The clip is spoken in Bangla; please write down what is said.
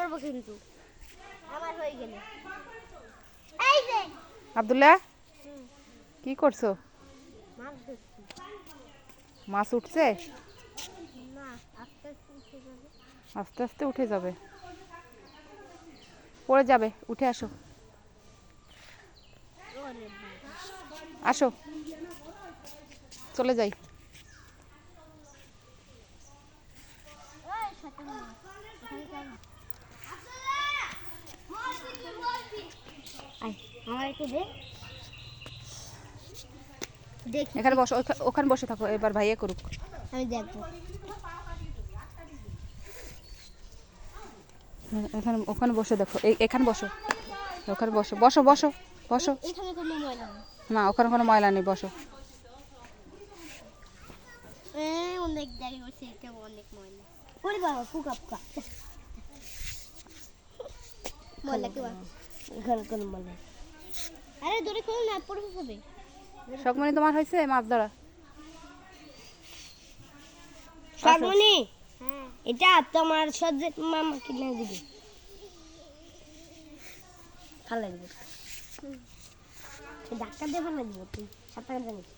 ধরবো কিন্তু আমার হয়ে গেলে। এই যে আব্দুল্লাহ কি করছো? মাছ ধরছি। মাছ উঠছে? না, আস্তে আস্তে উঠে যাবে। আস্তে আস্তে উঠে যাবে, পড়ে যাবে। উঠে আসো, ওরে বাবা, আসো, চলে যাই। ওই সাথে মাছ ওখানে যাও না। আয় আমার একটু দে, দেখি এখানে বসো, ওখানে বসে থাকো, এবার ভাইয়া করুক। আমি দেখবো। এখানে ওখানে বসে দেখো, এখানে বসো, ওখানে বসো, বসো বসো বসো। এখানে কোনো ময়লা নেই। না, ওখানে কোনো ময়লা নেই, বসো। অনেক জায়গায় বসে, এটা অনেক ময়লা। ওরে বাবা, পুকা পুকা ময়লা কি বাবা, এখানে কোনো ময়লা। আরে দূরে কোনো না, পড়ে যাবে। শখমনি, তোমার হয়েছে মাছ ধরা? শখমনি, এটা তোমার সজ্জে মামা কিনে দিবে, ভালো লাগবে। ডাক্তার দেবো না দিব, তুই 7 টাকা জানিস।